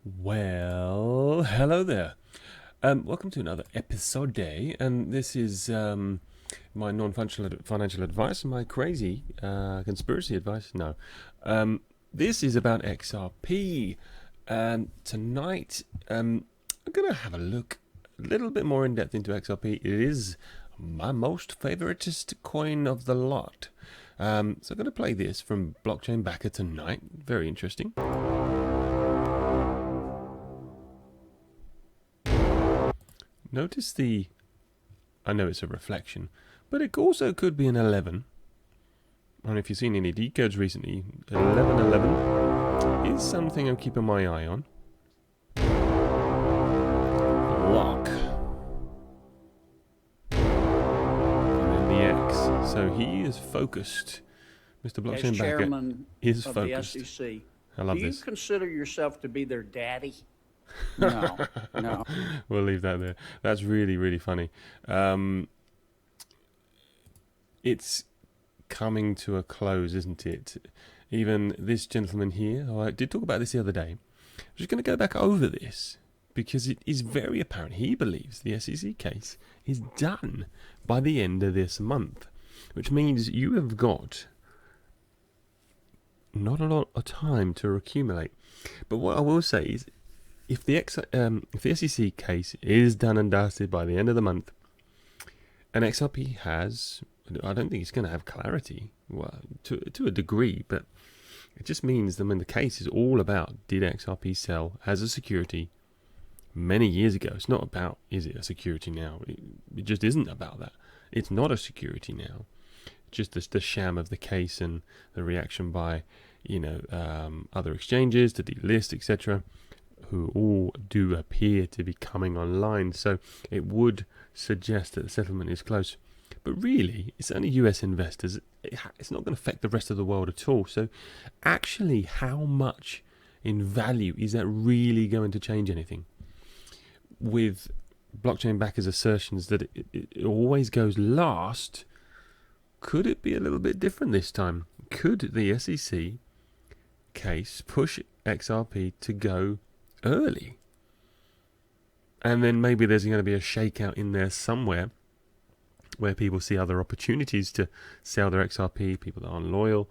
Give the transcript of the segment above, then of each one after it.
Well, hello there. Welcome to another episode day, and this is my non-financial advice, my crazy conspiracy advice. No, this is about XRP. Tonight, I'm gonna have a look a little bit more in depth into XRP. It is my most favoritist coin of the lot. So I'm gonna play this from Blockchain Backer tonight. Very interesting. Notice I know it's a reflection, but it also could be an 11. And if you've seen any decodes recently, 1111 is something I'm keeping my eye on. Lock. And then the X. So he is focused. Mr. Blockchain As Backer chairman is of focused. the SEC, I love do you this. consider yourself to be their daddy? No, no. We'll leave that there. That's really, really funny. It's coming to a close, isn't it? Even this gentleman here, I did talk about this the other day. I'm just going to go back over this because it is very apparent. He believes the SEC case is done by the end of this month, which means you have got not a lot of time to accumulate. But what I will say is, if the SEC case is done and dusted by the end of the month, and XRP has, I don't think it's going to have clarity, well, to a degree, but it just means that when the case is all about, did XRP sell as a security many years ago? It's not about, is it a security now? It just isn't about that. It's not a security now. Just the sham of the case and the reaction by, other exchanges to delist, etc., who all do appear to be coming online. So it would suggest that the settlement is close. But really, it's only US investors. It's not going to affect the rest of the world at all. So actually, how much in value is that really going to change anything? With Blockchain Backer's assertions that it always goes last, could it be a little bit different this time? Could the SEC case push XRP to go early? And then maybe there's going to be a shakeout in there somewhere where people see other opportunities to sell their XRP, people that aren't loyal,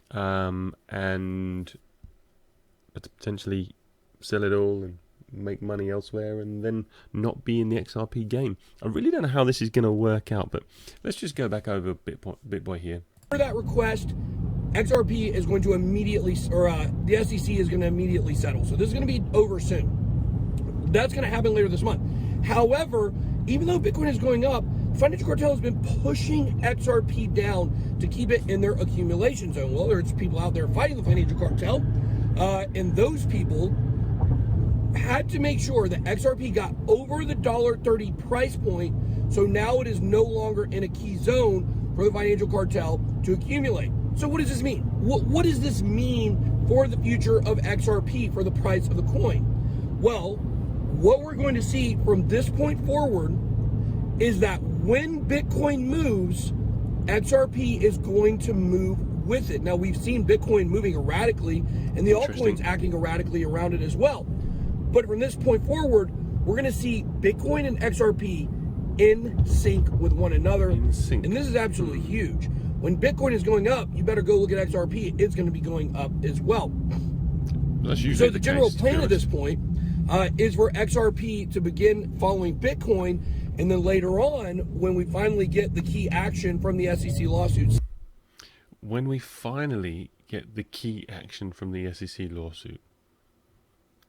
and potentially sell it all and make money elsewhere and then not be in the XRP game. I really don't know how this is going to work out, but let's just go back over BitBoy here. For that request, XRP is going to immediately, the SEC is going to immediately settle. So this is going to be over soon. That's going to happen later this month. However, even though Bitcoin is going up, Financial Cartel has been pushing XRP down to keep it in their accumulation zone. Well, there's people out there fighting the Financial Cartel, and those people had to make sure that XRP got over the $1.30 price point, so now it is no longer in a key zone for the Financial Cartel to accumulate. So what does this mean? What does this mean for the future of XRP, for the price of the coin? Well, what we're going to see from this point forward is that when Bitcoin moves, XRP is going to move with it. Now, we've seen Bitcoin moving erratically and the altcoins acting erratically around it as well. But from this point forward, we're going to see Bitcoin and XRP in sync with one another. In sync. And this is absolutely huge. When Bitcoin is going up, you better go look at XRP. It's going to be going up as well. That's usually So the general plan at this point is for XRP to begin following Bitcoin, and then later on, when we finally get the key action from the SEC lawsuits. When we finally get the key action from the SEC lawsuit.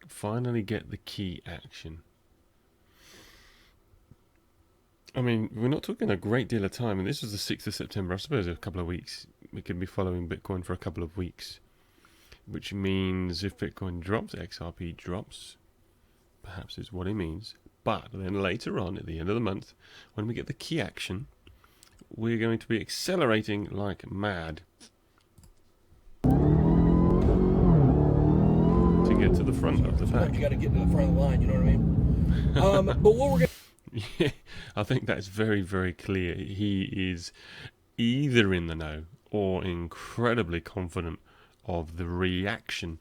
Finally get the key action. I mean, we're not talking a great deal of time, and this was the 6th of September. I suppose a couple of weeks. We could be following Bitcoin for a couple of weeks, which means if Bitcoin drops, XRP drops. Perhaps is what it means. But then later on, at the end of the month, when we get the key action, we're going to be accelerating like mad to get to the front of the pack. You got to get to the front of the line, you know what I mean? But what we're going to... Yeah, I think that's very, very clear. He is either in the know or incredibly confident of the reaction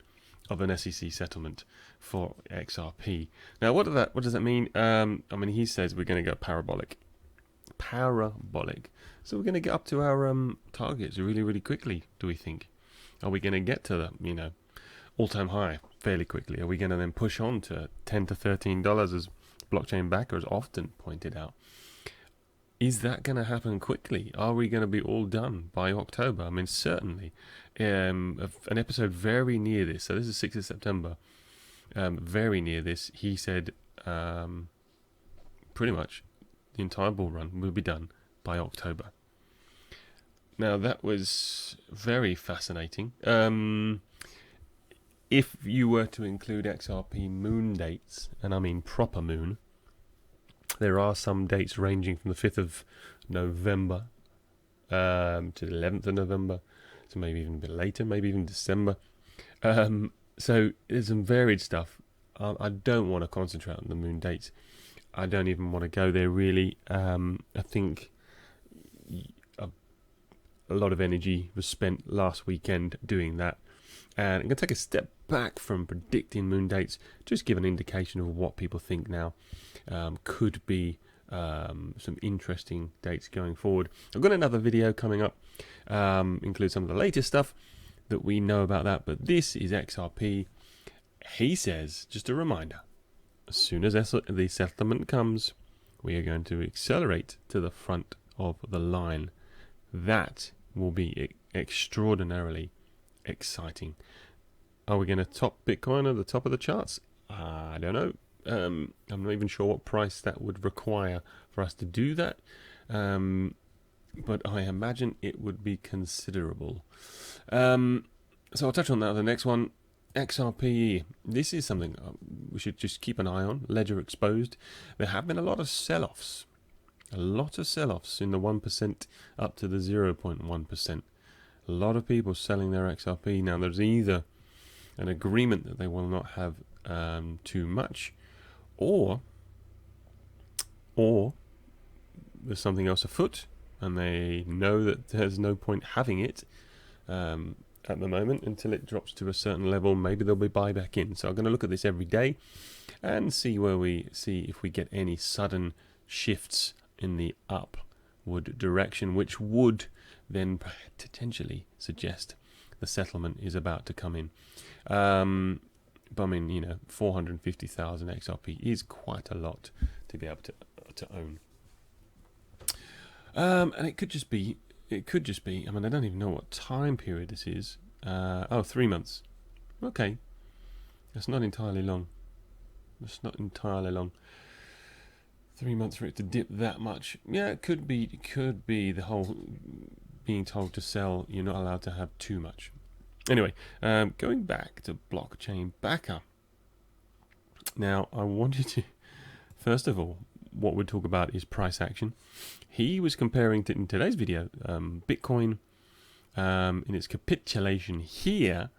of an SEC settlement for XRP. Now, what does that mean? I mean, he says we're going to go parabolic. So we're going to get up to our targets really, really quickly. Do we think? Are we going to get to the all-time high fairly quickly? Are we going to then push on to $10 to $13 as blockchain backers often pointed out? Is that going to happen quickly? Are we going to be all done by October? I mean, certainly. An episode very near this, so this is 6th of September, very near this, he said pretty much the entire bull run will be done by October. Now, that was very fascinating. If you were to include XRP moon dates, and I mean proper moon, there are some dates ranging from the 5th of November to the 11th of November, so maybe even a bit later, maybe even December. So there's some varied stuff. I don't want to concentrate on the moon dates. I don't even want to go there, really. I think a lot of energy was spent last weekend doing that. And I'm going to take a step back from predicting moon dates, just give an indication of what people think now could be some interesting dates going forward. I've got another video coming up, include some of the latest stuff that we know about that, but this is XRP. He says, just a reminder, as soon as the settlement comes, we are going to accelerate to the front of the line. That will be extraordinarily exciting. Are we going to top Bitcoin at the top of the charts? I don't know. I'm not even sure what price that would require for us to do that. But I imagine it would be considerable. So I'll touch on that with the next one. XRP. This is something we should just keep an eye on. Ledger exposed. There have been a lot of sell-offs. A lot of sell-offs in the 1% up to the 0.1%. A lot of people selling their XRP. Now, there's either an agreement that they will not have too much, or there's something else afoot, and they know that there's no point having it at the moment until it drops to a certain level. Maybe they'll be buyback in. So I'm going to look at this every day and see if we get any sudden shifts in the upward direction, which would then potentially suggest the settlement is about to come in. But I mean, 450,000 XRP is quite a lot to be able to own. And it could just be, I mean, I don't even know what time period this is. 3 months. Okay. That's not entirely long. 3 months for it to dip that much. Yeah, it could be the whole being told to sell, you're not allowed to have too much. Anyway, going back to blockchain backer. Now, I wanted to, first of all, what we'll talk about is price action. He was comparing in today's video Bitcoin in its capitulation here,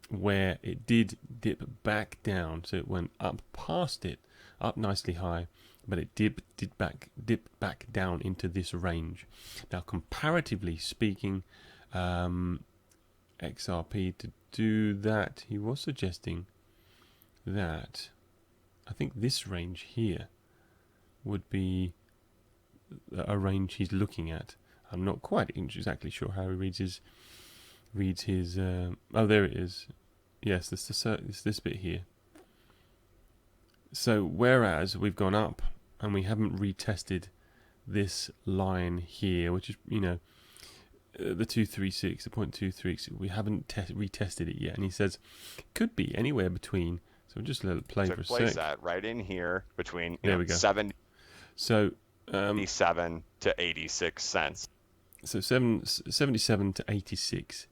where it did dip back down. So it went up past it, up nicely high, but it dipped back down into this range. Now, comparatively speaking, XRP to do that, he was suggesting that I think this range here would be a range he's looking at. I'm not quite exactly sure how he reads his oh, there it is. Yes, it's this bit here. So whereas we've gone up and we haven't retested this line here, which is the 236, the 0.236, we haven't retested it yet, and he says it could be anywhere between. So just let it play for a sec. Place that right in here between there we go. 77 to 86 cents. So 77 to 86.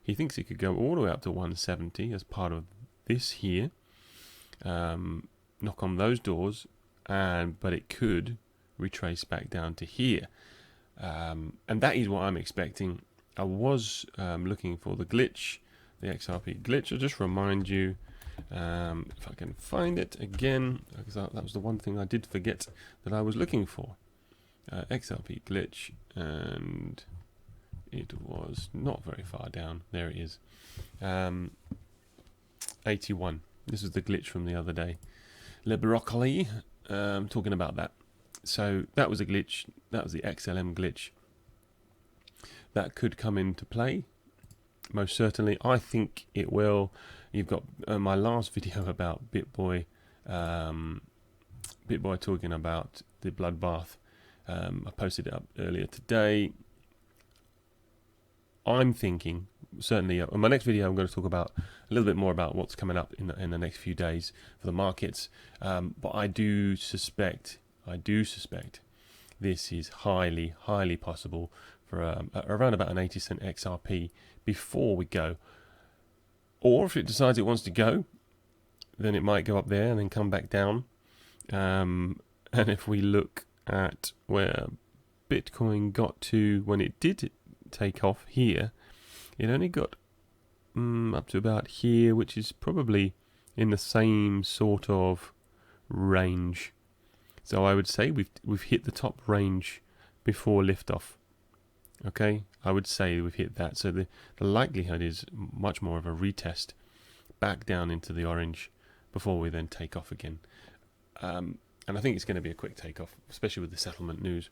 He thinks it could go all the way up to 170 as part of this here. Knock on those doors, but it could retrace back down to here. And that is what I'm expecting. I was looking for the glitch, the XRP glitch. I'll just remind you, if I can find it again, because that was the one thing I did forget that I was looking for. XRP glitch, and it was not very far down. There it is. 81. This was the glitch from the other day. Le Broccoli, talking about that. So that was a glitch. That was the XLM glitch. That could come into play. Most certainly. I think it will. You've got my last video about BitBoy. BitBoy talking about the bloodbath. I posted it up earlier today. I'm thinking, certainly, in my next video, I'm going to talk about a little bit more about what's coming up in the next few days for the markets. But I do suspect this is highly, highly possible for around about an 80-cent XRP before we go. Or if it decides it wants to go, then it might go up there and then come back down. And if we look at where Bitcoin got to when it did take off here, it only got up to about here, which is probably in the same sort of range. So I would say we've hit the top range before liftoff. Okay, I would say we've hit that. So the likelihood is much more of a retest back down into the orange before we then take off again. And I think it's going to be a quick takeoff, especially with the settlement news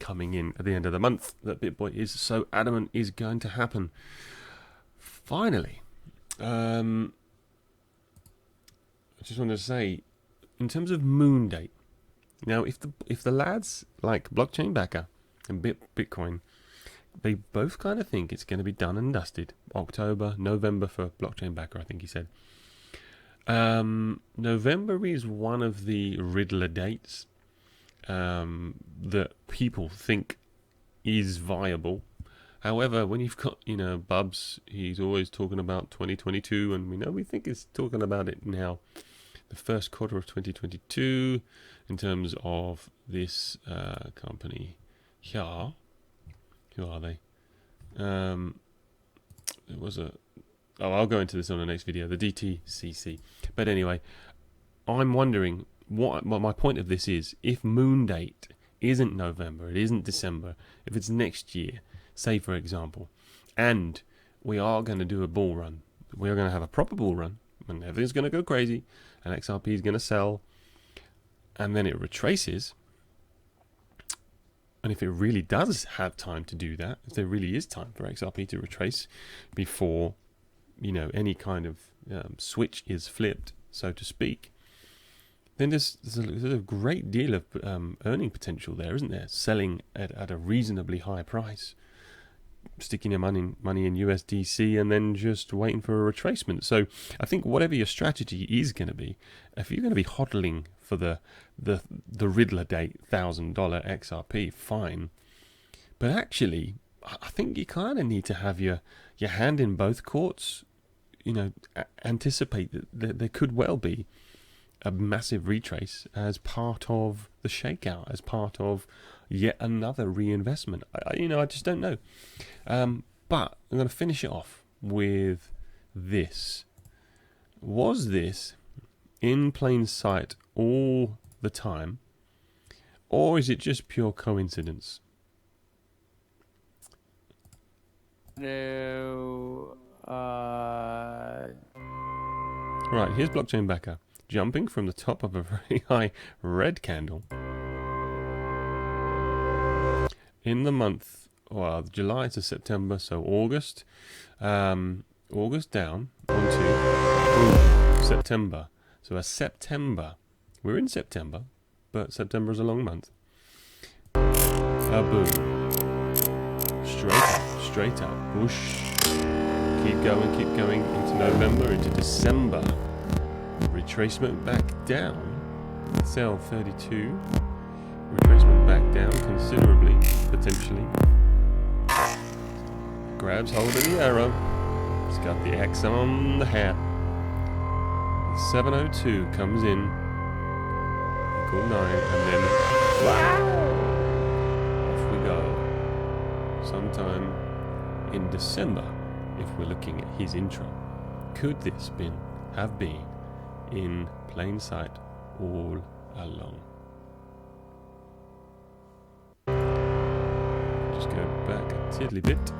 coming in at the end of the month that BitBoy is so adamant is going to happen. Finally, I just wanted to say, in terms of moon date, now if the lads like Blockchain Backer and Bitcoin, they both kind of think it's going to be done and dusted. October, November for Blockchain Backer, I think he said. November is one of the Riddler dates that people think is viable. However, when you've got, Bubs, he's always talking about 2022, and we think he's talking about it now, the first quarter of 2022, in terms of this company here. Who are they? It was I'll go into this on the next video, the DTCC. But anyway, I'm wondering what my point of this is. If moon date isn't November, it isn't December, if it's next year, say for example, and we are going to do a bull run, we are going to have a proper bull run, and everything's going to go crazy, and XRP is going to sell, and then it retraces. And if it really does have time to do that, if there really is time for XRP to retrace before, any kind of switch is flipped, so to speak, then there's a great deal of earning potential there, isn't there? Selling at a reasonably high price, sticking your money in USDC, and then just waiting for a retracement. So I think whatever your strategy is going to be, if you're going to be hodling for the Riddler date $1,000 XRP, fine. But actually, I think you kind of need to have your hand in both courts. Anticipate that there could well be a massive retrace as part of the shakeout, as part of yet another reinvestment. I just don't know. But I'm going to finish it off with this. Was this in plain sight all the time, or is it just pure coincidence? No. Right, here's Blockchain Backer jumping from the top of a very high red candle in the month, July to September, so August. August down onto September. So a September. We're in September, but September is a long month. Boom. Straight up. Whoosh. Keep going into November, into December. Retracement back down. Sell 32. Retracement back down considerably, potentially. Grabs hold of the arrow. It's got the X on the hat. 702 comes in. Equal 9, and then off we go. Sometime in December, if we're looking at his intro. Could this have been in plain sight all along? Just go back a tiddly bit.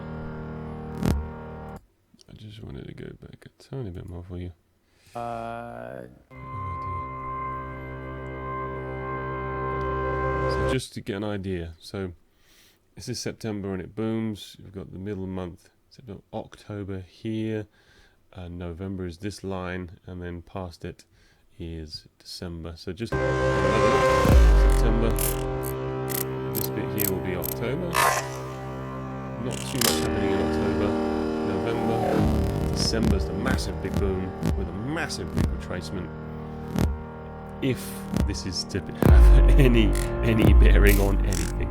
just wanted to go back a tiny bit more for you. So just to get an idea, so this is September and it booms. We've got the middle of the month, September, October here, and November is this line, and then past it is December. So just September. This bit here will be October. Not too much happening in October. November. December's the massive big boom with a massive big retracement. If this is to have any bearing on anything,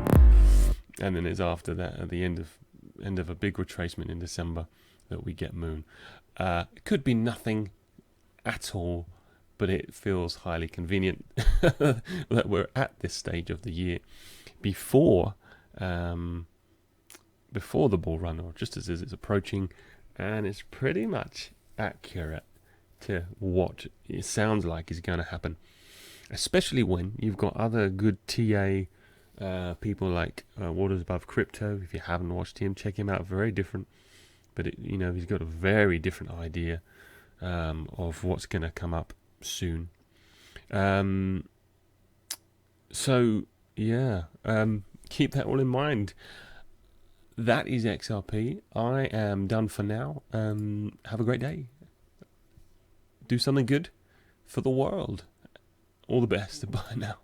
and then it's after that at the end of a big retracement in December that we get moon. It could be nothing at all, but it feels highly convenient that we're at this stage of the year before the bull run, or just as it's approaching, and it's pretty much accurate to what it sounds like is going to happen. Especially when you've got other good TA people like Waters Above Crypto. If you haven't watched him, check him out. Very different, but he's got a very different idea of what's going to come up soon. So yeah, keep that all in mind. That is XRP. I am done for now. Have a great day. Do something good for the world. All the best. Bye now.